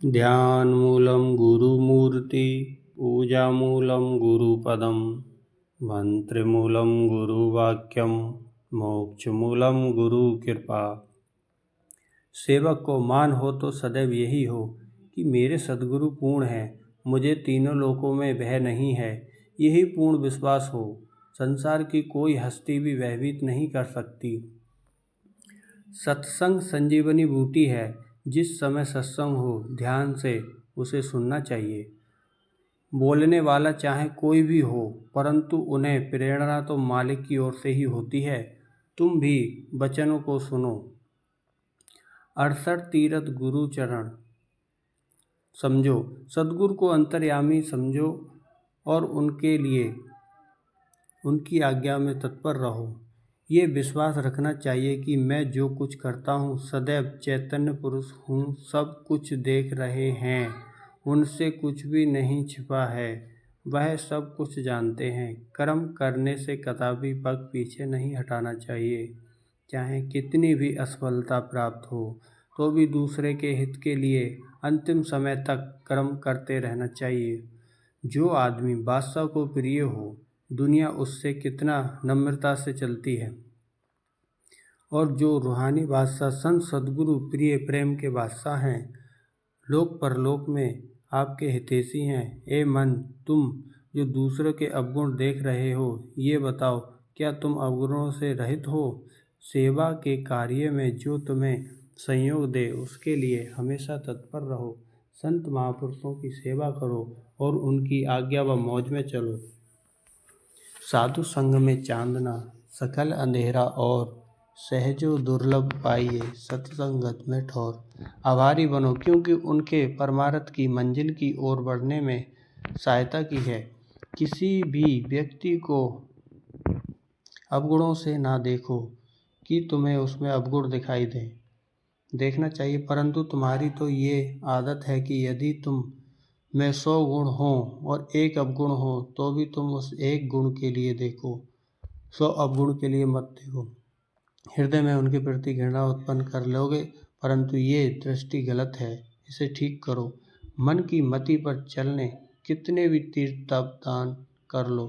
ध्यानमूलं गुरुमूर्ति पूजामूलं गुरुपदं मंत्रमूलं गुरुवाक्यम मोक्षमूलं गुरुकृपा। सेवक को मान हो तो सदैव यही हो कि मेरे सद्गुरु पूर्ण हैं, मुझे तीनों लोकों में भय नहीं है। यही पूर्ण विश्वास हो, संसार की कोई हस्ती भी भयभीत नहीं कर सकती। सत्संग संजीवनी बूटी है। जिस समय सत्संग हो ध्यान से उसे सुनना चाहिए। बोलने वाला चाहे कोई भी हो, परंतु उन्हें प्रेरणा तो मालिक की ओर से ही होती है। तुम भी वचनों को सुनो। 68 तीरथ गुरु चरण समझो। सद्गुरु को अंतर्यामी समझो और उनके लिए उनकी आज्ञा में तत्पर रहो। ये विश्वास रखना चाहिए कि मैं जो कुछ करता हूँ सदैव चैतन्य पुरुष हूँ, सब कुछ देख रहे हैं, उनसे कुछ भी नहीं छिपा है, वह सब कुछ जानते हैं। कर्म करने से कदापि पग पीछे नहीं हटाना चाहिए। चाहे कितनी भी असफलता प्राप्त हो तो भी दूसरे के हित के लिए अंतिम समय तक कर्म करते रहना चाहिए। जो आदमी बादशाह को प्रिय हो, दुनिया उससे कितना नम्रता से चलती है, और जो रूहानी बादशाह संत सद्गुरु प्रिय प्रेम के बादशाह हैं, लोक परलोक में आपके हितैषी हैं। ए मन, तुम जो दूसरों के अवगुण देख रहे हो, ये बताओ क्या तुम अवगुणों से रहित हो? सेवा के कार्य में जो तुम्हें संयोग दे उसके लिए हमेशा तत्पर रहो। संत महापुरुषों की सेवा करो और उनकी आज्ञा व मौज में चलो। साधु संग में चांदना सकल अंधेरा और सहजो दुर्लभ पाइए सत्संगत में ठौर। आभारी बनो क्योंकि उनके परमार्थ की मंजिल की ओर बढ़ने में सहायता की है। किसी भी व्यक्ति को अवगुणों से ना देखो कि तुम्हें उसमें अवगुण दिखाई दे। देखना चाहिए, परंतु तुम्हारी तो ये आदत है कि यदि तुम में 100 गुण हों और एक अवगुण हो तो भी तुम उस एक गुण के लिए देखो, 100 अवगुण के लिए मत देखो। हृदय में उनके प्रति घृणा उत्पन्न कर लोगे, परंतु ये दृष्टि गलत है, इसे ठीक करो। मन की मति पर चलने कितने भी तीर्थ तप दान कर लो,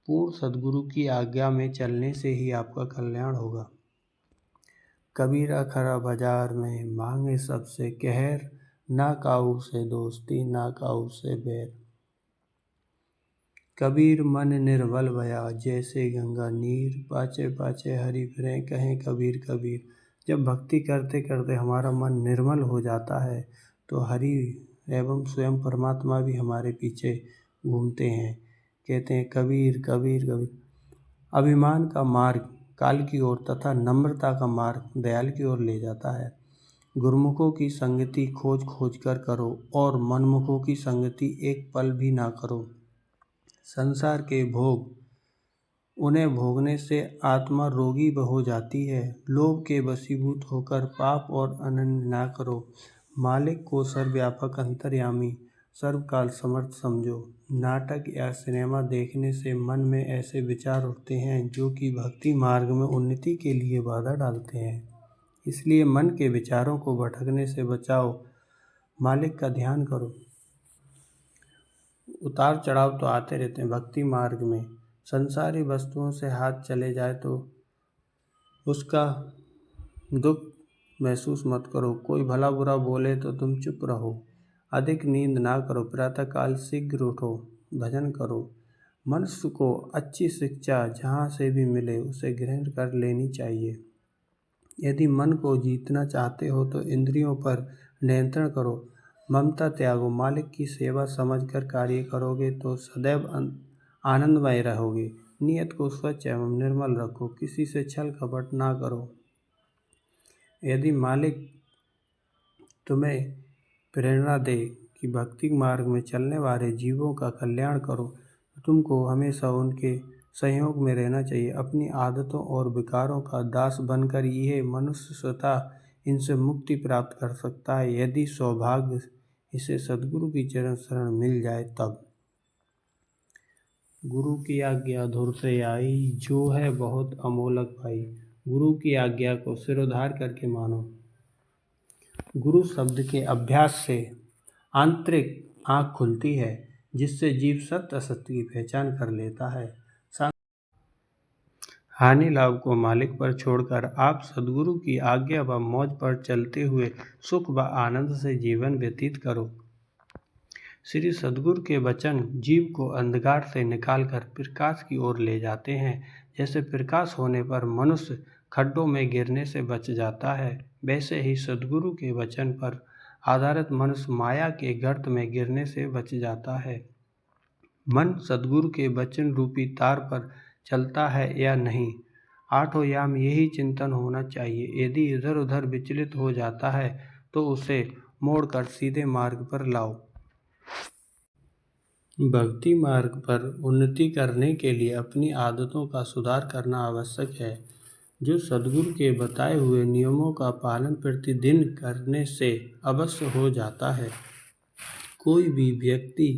पूर्ण सद्गुरु की आज्ञा में चलने से ही आपका कल्याण होगा। कबीरा खरा बाजार में मांगे सबसे कहर, ना काऊ से दोस्ती ना काऊ से बैर। कबीर मन निर्बल भया जैसे गंगा नीर, पाचे पाचे हरि फिरे कहें कबीर कबीर। जब भक्ति करते करते हमारा मन निर्मल हो जाता है तो हरि एवं स्वयं परमात्मा भी हमारे पीछे घूमते हैं, कहते हैं कबीर कबीर कबीर। अभिमान का मार्ग काल की ओर तथा नम्रता का मार्ग दयाल की ओर ले जाता है। गुरुमुखों की संगति खोज खोज कर करो और मनमुखों की संगति एक पल भी ना करो। संसार के भोग उन्हें भोगने से आत्मा रोगी हो जाती है। लोभ के वशीभूत होकर पाप और अनन्य ना करो। मालिक को सर्वव्यापक अंतर्यामी सर्वकाल समर्थ समझो। नाटक या सिनेमा देखने से मन में ऐसे विचार उठते हैं जो कि भक्ति मार्ग में उन्नति के लिए बाधा डालते हैं, इसलिए मन के विचारों को भटकने से बचाओ। मालिक का ध्यान करो। उतार चढ़ाव तो आते रहते हैं भक्ति मार्ग में। संसारी वस्तुओं से हाथ चले जाए तो उसका दुख महसूस मत करो। कोई भला बुरा बोले तो तुम चुप रहो। अधिक नींद ना करो। प्रातःकाल शीघ्र उठो, भजन करो। मनुष्य को अच्छी शिक्षा जहाँ से भी मिले उसे ग्रहण कर लेनी चाहिए। यदि मन को जीतना चाहते हो तो इंद्रियों पर नियंत्रण करो। ममता त्यागो। मालिक की सेवा समझकर कार्य करोगे तो सदैव आनंदमय रहोगे। नियत को स्वच्छ एवं निर्मल रखो। किसी से छल कपट ना करो। यदि मालिक तुम्हें प्रेरणा दे कि भक्ति मार्ग में चलने वाले जीवों का कल्याण करो तो तुमको हमेशा उनके सहयोग में रहना चाहिए। अपनी आदतों और विकारों का दास बनकर यह मनुष्य स्वतः इनसे मुक्ति प्राप्त कर सकता है, यदि सौभाग्य इसे सद्गुरु की चरण शरण मिल जाए तब। गुरु की आज्ञा धुर से आई, जो है बहुत अमोलक भाई। गुरु की आज्ञा को सिरोधार करके मानो। गुरु शब्द के अभ्यास से आंतरिक आँख खुलती है, जिससे जीव सत्य असत्य की पहचान कर लेता है। हानि लाभ को मालिक पर छोड़कर आप सद्गुरु की आज्ञा व मौज पर चलते हुए सुख व आनंद से जीवन व्यतीत करो। श्री सद्गुरु के वचन जीव को अंधकार से निकालकर प्रकाश की ओर ले जाते हैं। जैसे प्रकाश होने पर मनुष्य खड्डों में गिरने से बच जाता है, वैसे ही सद्गुरु के वचन पर आधारित मनुष्य माया के गर्त में गिरने से बच जाता है। मन सद्गुरु के वचन रूपी तार पर चलता है या नहीं, आठों याम यही चिंतन होना चाहिए। यदि इधर उधर विचलित हो जाता है तो उसे मोड़कर सीधे मार्ग पर लाओ। भक्ति मार्ग पर उन्नति करने के लिए अपनी आदतों का सुधार करना आवश्यक है। जो सद्गुरु के बताए हुए नियमों का पालन प्रतिदिन करने से अवश्य हो जाता है। कोई भी व्यक्ति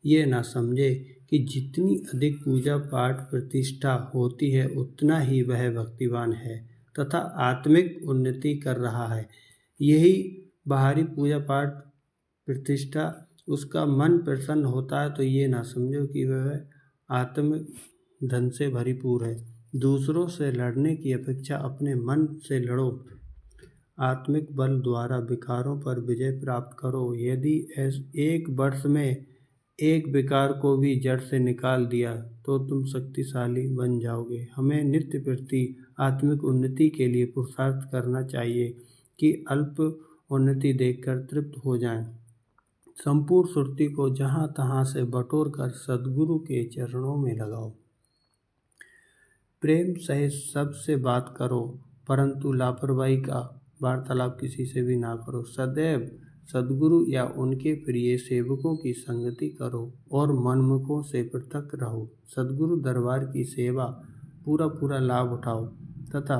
ये ना समझे कि जितनी अधिक पूजा पाठ प्रतिष्ठा होती है उतना ही वह भक्तिवान है तथा आत्मिक उन्नति कर रहा है। यही बाहरी पूजा पाठ प्रतिष्ठा उसका मन प्रसन्न होता है तो ये ना समझो कि वह आत्मिक धन से भरपूर है। दूसरों से लड़ने की अपेक्षा अपने मन से लड़ो। आत्मिक बल द्वारा विकारों पर विजय प्राप्त करो। यदि एक वर्ष में एक विकार को भी जड़ से निकाल दिया तो तुम शक्तिशाली बन जाओगे। हमें नित्य प्रति आत्मिक उन्नति के लिए पुरुषार्थ करना चाहिए कि अल्प उन्नति देखकर तृप्त हो जाएं। संपूर्ण सुरती को जहाँ तहाँ से बटोर कर सद्गुरु के चरणों में लगाओ। प्रेम सहित सबसे बात करो, परंतु लापरवाही का वार्तालाप किसी से भी ना करो। सदैव सद्गुरु या उनके प्रिय सेवकों की संगति करो और मनमुखों से पृथक रहो। सद्गुरु दरबार की सेवा पूरा लाभ उठाओ तथा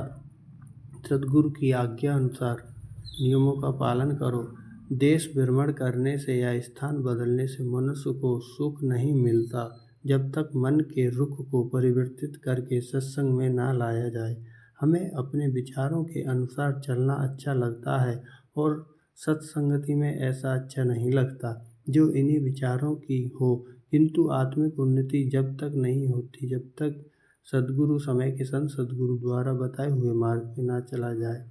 सद्गुरु की आज्ञा अनुसार नियमों का पालन करो। देश भ्रमण करने से या स्थान बदलने से मनुष्य को सुख नहीं मिलता जब तक मन के रुख को परिवर्तित करके सत्संग में ना लाया जाए। हमें अपने विचारों के अनुसार चलना अच्छा लगता है और सत्संगति में ऐसा अच्छा नहीं लगता जो इन्हीं विचारों की हो, किंतु आत्मिक उन्नति जब तक नहीं होती जब तक सद्गुरु समय के संत सद्गुरु द्वारा बताए हुए मार्ग पे ना चला जाए।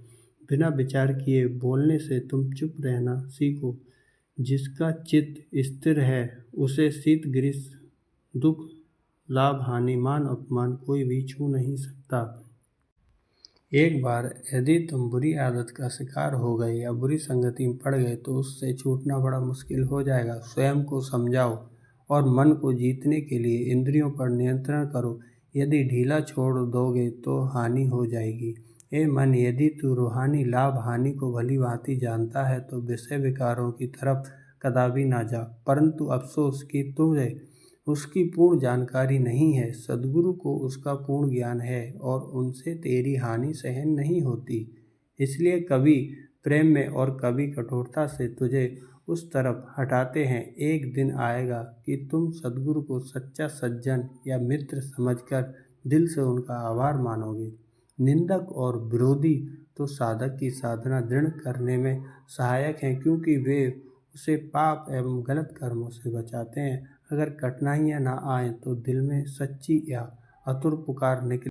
बिना विचार किए बोलने से तुम चुप रहना सीखो। जिसका चित्त स्थिर है उसे शीत ग्रीष्म दुख लाभ हानि मान अपमान कोई भी छू नहीं सकता। एक बार यदि तुम बुरी आदत का शिकार हो गए या बुरी संगति में पड़ गए तो उससे छूटना बड़ा मुश्किल हो जाएगा। स्वयं को समझाओ और मन को जीतने के लिए इंद्रियों पर नियंत्रण करो। यदि ढीला छोड़ दोगे तो हानि हो जाएगी। ए मन, यदि तू रूहानी लाभ हानि को भली भांति जानता है तो विषय विकारों की तरफ कदापि ना जा। परंतु अफसोस कि तुझे उसकी पूर्ण जानकारी नहीं है। सद्गुरु को उसका पूर्ण ज्ञान है और उनसे तेरी हानि सहन नहीं होती। इसलिए कभी प्रेम में और कभी कठोरता से तुझे उस तरफ हटाते हैं। एक दिन आएगा कि तुम सद्गुरु को सच्चा सज्जन या मित्र समझकर दिल से उनका आभार मानोगे। निंदक और विरोधी तो साधक की साधना दृढ़ करने में सहायक हैं, क्योंकि वे उसे पाप एवं गलत कर्मों से बचाते हैं। अगर कठिनाइयाँ ना आए तो दिल में सच्ची या आतुर पुकार निकले